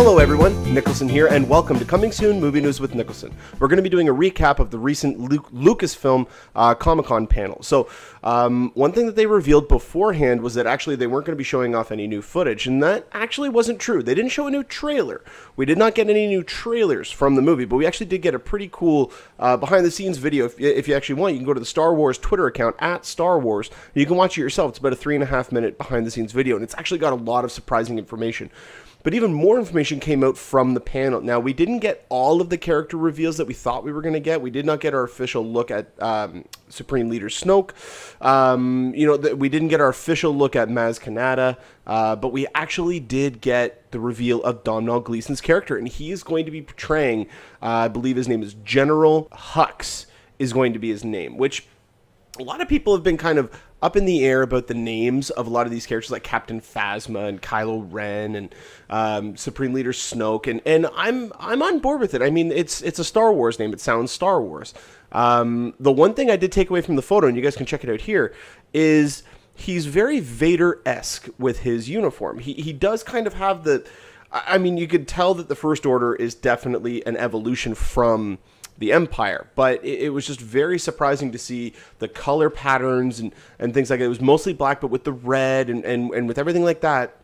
Hello everyone, Niklsun here, and welcome to Coming Soon Movie News with Niklsun. We're going to be doing a recap of the recent Lucasfilm Comic-Con panel. So, one thing that they revealed beforehand was that actually they weren't going to be showing off any new footage, and that actually wasn't true. They didn't show a new trailer. We did not get any new trailers from the movie, but we actually did get a pretty cool behind-the-scenes video. If you actually want, you can go to the Star Wars Twitter account, @StarWars, and you can watch it yourself. It's about a 3.5-minute behind-the-scenes video, and it's actually got a lot of surprising information. But even more information came out from the panel. Now, we didn't get all of the character reveals that we thought we were going to get. We did not get our official look at Supreme Leader Snoke. We didn't get our official look at Maz Kanata. But we actually did get the reveal of Domhnall Gleeson's character. And he is going to be portraying, I believe his name is General Hux, is going to be his name. Which a lot of people have been kind of up in the air about the names of a lot of these characters, like Captain Phasma and Kylo Ren and Supreme Leader Snoke, and I'm on board with it. I mean, it's a Star Wars name. It sounds Star Wars. The one thing I did take away from the photo, and you guys can check it out here, is he's very Vader-esque with his uniform. He does kind of have the... I mean, you could tell that the First Order is definitely an evolution from the Empire, but it was just very surprising to see the color patterns and things like that. It was mostly black, but with the red and with everything like that,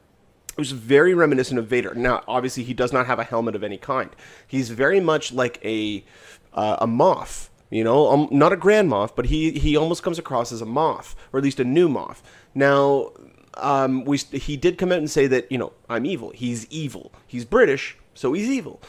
it was very reminiscent of Vader. Now, obviously, he does not have a helmet of any kind. He's very much like a Moff, you know, not a Grand Moff, but he almost comes across as a Moff, or at least a new Moff. Now, he did come out and say that, you know, I'm evil. He's evil. He's British, so he's evil.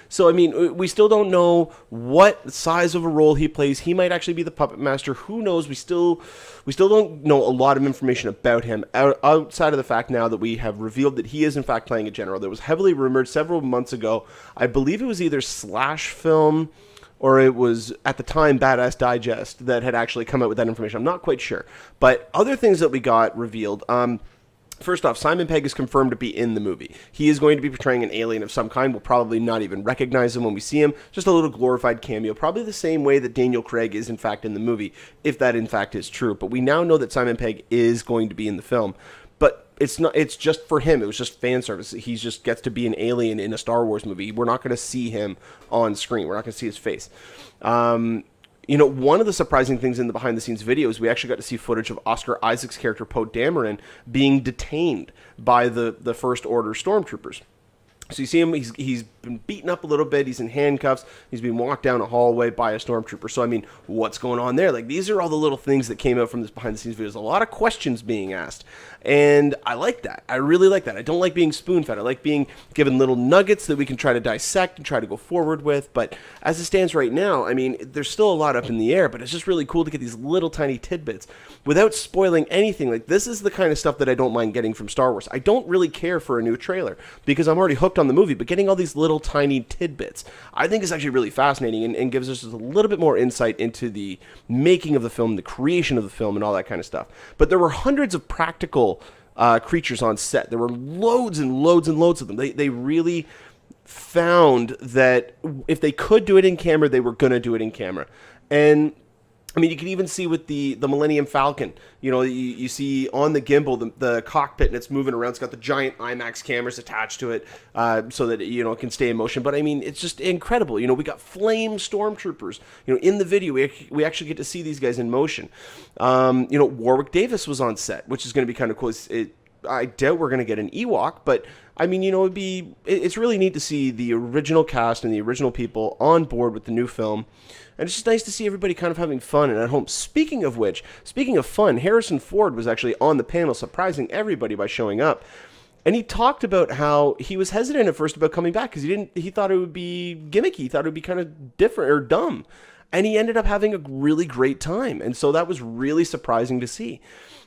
So, I mean, we still don't know what size of a role he plays. He might actually be the puppet master. Who knows? We still don't know a lot of information about him outside of the fact now that we have revealed that he is, in fact, playing a general. That was heavily rumored several months ago. I believe it was either Slash Film or it was, at the time, Badass Digest that had actually come out with that information. I'm not quite sure. But other things that we got revealed... First off, Simon Pegg is confirmed to be in the movie. He is going to be portraying an alien of some kind. We'll probably not even recognize him when we see him. Just a little glorified cameo. Probably the same way that Daniel Craig is, in fact, in the movie, if that, in fact, is true. But we now know that Simon Pegg is going to be in the film. But it's just for him. It was just fan service. He just gets to be an alien in a Star Wars movie. We're not going to see him on screen. We're not going to see his face. You know, one of the surprising things in the behind-the-scenes video is we actually got to see footage of Oscar Isaac's character, Poe Dameron, being detained by the First Order stormtroopers. So you see him, he's been beaten up a little bit, he's in handcuffs, he's being walked down a hallway by a stormtrooper. So, I mean, what's going on there? Like, these are all the little things that came out from this behind-the-scenes video. There's a lot of questions being asked, and I like that. I really like that. I don't like being spoon-fed. I like being given little nuggets that we can try to dissect and try to go forward with, but as it stands right now, I mean, there's still a lot up in the air, but it's just really cool to get these little tiny tidbits without spoiling anything. Like, this is the kind of stuff that I don't mind getting from Star Wars. I don't really care for a new trailer, because I'm already hooked on the movie, but getting all these little tiny tidbits I think is actually really fascinating and gives us a little bit more insight into the making of the film, the creation of the film, and all that kind of stuff. But there were hundreds of practical creatures on set. There were loads and loads and loads of them. They really found that if they could do it in camera, they were going to do it in camera. And I mean, you can even see with the Millennium Falcon, you know, you see on the gimbal, the cockpit, and it's moving around. It's got the giant IMAX cameras attached to it so that, you know, it can stay in motion. But, I mean, it's just incredible. You know, we got flame stormtroopers. You know, in the video, we actually get to see these guys in motion. You know, Warwick Davis was on set, which is going to be kind of cool. I doubt we're going to get an Ewok, but I mean, you know, it's really neat to see the original cast and the original people on board with the new film. And it's just nice to see everybody kind of having fun and at home. Speaking of which, speaking of fun, Harrison Ford was actually on the panel surprising everybody by showing up. And he talked about how he was hesitant at first about coming back because he thought it would be gimmicky. He thought it would be kind of different or dumb. And he ended up having a really great time. And so that was really surprising to see.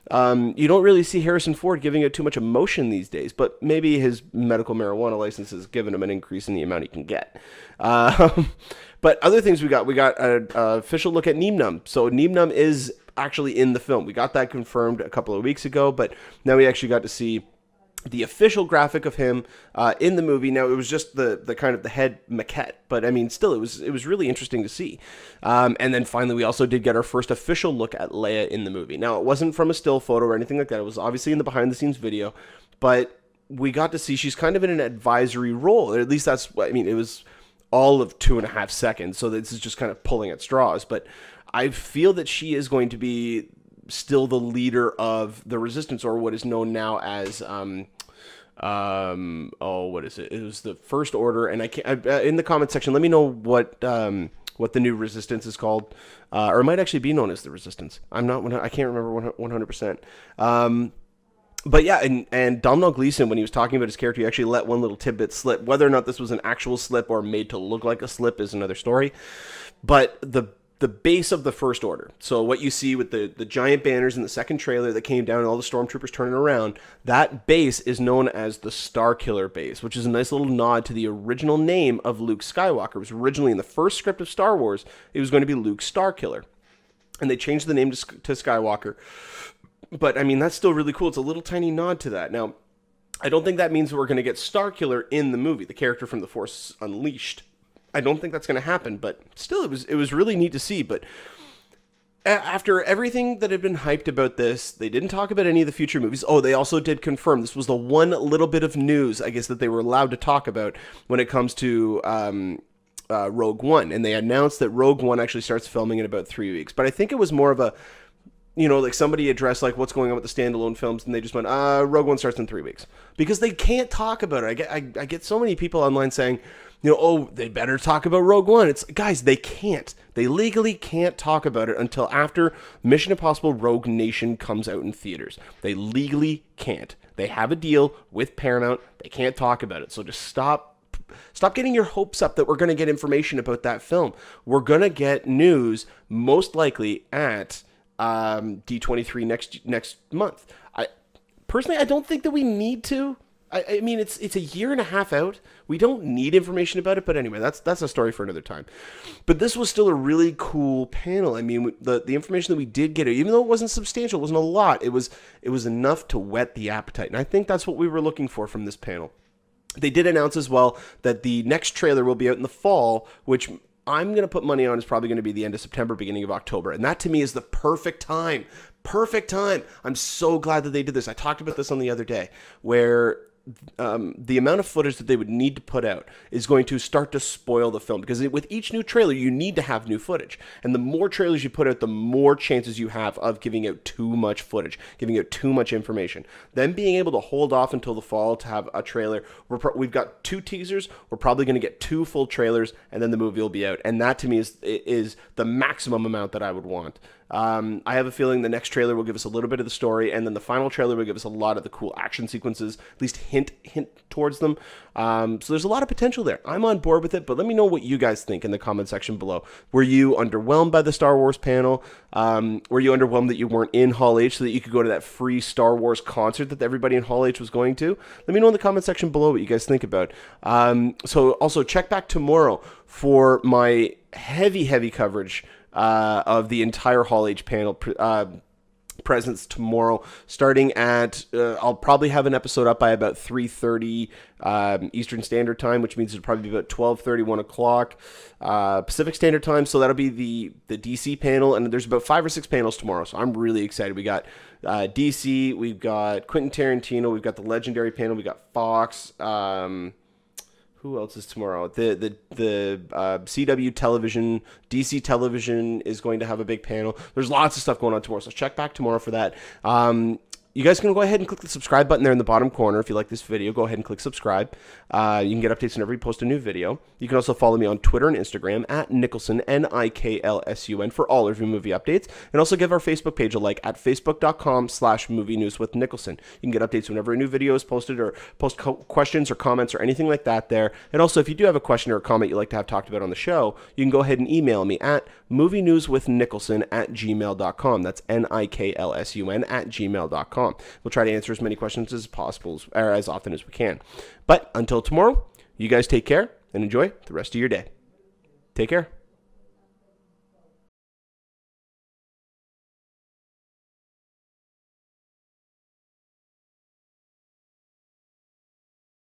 You don't really see Harrison Ford giving it too much emotion these days, but maybe his medical marijuana license has given him an increase in the amount he can get. But other things we got an official look at Neem Num. So Neem Num is actually in the film. We got that confirmed a couple of weeks ago, but now we actually got to see the official graphic of him in the movie. Now, it was just the kind of the head maquette, but I mean, still, it was really interesting to see. And then finally, we also did get our first official look at Leia in the movie. Now, it wasn't from a still photo or anything like that. It was obviously in the behind-the-scenes video, but we got to see she's kind of in an advisory role. Or at least that's what I mean. It was all of 2.5 seconds, so this is just kind of pulling at straws. But I feel that she is going to be still the leader of the resistance, or what is known now as what is it? It was the First Order, and I can't. In the comment section, let me know what the new resistance is called, or it might actually be known as the resistance. I can't remember 100%. But yeah, and Domhnall Gleeson, when he was talking about his character, he actually let one little tidbit slip. Whether or not this was an actual slip or made to look like a slip is another story. But the base of the First Order, so what you see with the giant banners in the second trailer that came down and all the stormtroopers turning around, that base is known as the Starkiller base, which is a nice little nod to the original name of Luke Skywalker. It was originally in the first script of Star Wars, it was going to be Luke Starkiller. And they changed the name to Skywalker. But, I mean, that's still really cool. It's a little tiny nod to that. Now, I don't think that means we're going to get Starkiller in the movie, the character from The Force Unleashed. I don't think that's going to happen, but still, it was really neat to see. But after everything that had been hyped about this, they didn't talk about any of the future movies. Oh, they also did confirm this was the one little bit of news, I guess, that they were allowed to talk about when it comes to Rogue One. And they announced that Rogue One actually starts filming in about 3 weeks. But I think it was more of a, like somebody addressed like what's going on with the standalone films, and they just went, Rogue One starts in 3 weeks, because they can't talk about it. I get so many people online saying, oh, they better talk about Rogue One. It's guys, they can't. They legally can't talk about it until after Mission Impossible Rogue Nation comes out in theaters. They legally can't. They have a deal with Paramount. They can't talk about it. So just stop getting your hopes up that we're going to get information about that film. We're going to get news most likely at D23 next month. Personally, I don't think that we need to. I mean, it's a year and a half out. We don't need information about it, but anyway, that's a story for another time. But this was still a really cool panel. I mean, the information that we did get, even though it wasn't substantial, it wasn't a lot. It was enough to whet the appetite, and I think that's what we were looking for from this panel. They did announce as well that the next trailer will be out in the fall, which I'm going to put money on is probably going to be the end of September, beginning of October. And that to me is the perfect time. Perfect time. I'm so glad that they did this. I talked about this on the other day, where the amount of footage that they would need to put out is going to start to spoil the film, because with each new trailer you need to have new footage, and the more trailers you put out, the more chances you have of giving out too much footage, giving out too much information. Then being able to hold off until the fall to have a trailer, we've got 2 teasers, we're probably going to get 2 full trailers, and then the movie will be out. And that to me is the maximum amount that I would want. I have a feeling the next trailer will give us a little bit of the story, and then the final trailer will give us a lot of the cool action sequences, at least hint towards them. So there's a lot of potential there. I'm on board with it, but let me know what you guys think in the comment section below. Were you underwhelmed by the Star Wars panel? Were you underwhelmed that you weren't in Hall H so that you could go to that free Star Wars concert that everybody in Hall H was going to? Let me know in the comment section below what you guys think about. So also check back tomorrow for my heavy coverage of the entire Hall H panel presence tomorrow, starting at I'll probably have an episode up by about 3:30 Eastern Standard Time, which means it'll probably be about 12:30, 1 o'clock Pacific Standard Time. So that'll be the DC panel, and there's about 5 or 6 panels tomorrow, so I'm really excited. We got DC, we've got Quentin Tarantino, we've got the Legendary panel, we got Fox. Who else is tomorrow? The CW television, DC television is going to have a big panel. There's lots of stuff going on tomorrow, so check back tomorrow for that. You guys can go ahead and click the subscribe button there in the bottom corner. If you like this video, go ahead and click subscribe. You can get updates whenever we post a new video. You can also follow me on Twitter and Instagram at Niklsun, Niklsun, for all of your movie updates. And also give our Facebook page a like at facebook.com/movie news with Niklsun. You can get updates whenever a new video is posted, or post questions or comments or anything like that there. And also, if you do have a question or a comment you'd like to have talked about on the show, you can go ahead and email me at movienewswithniklsun@gmail.com. That's Niklsun @gmail.com. We'll try to answer as many questions as possible, or as often as we can. But until tomorrow, you guys take care and enjoy the rest of your day. Take care.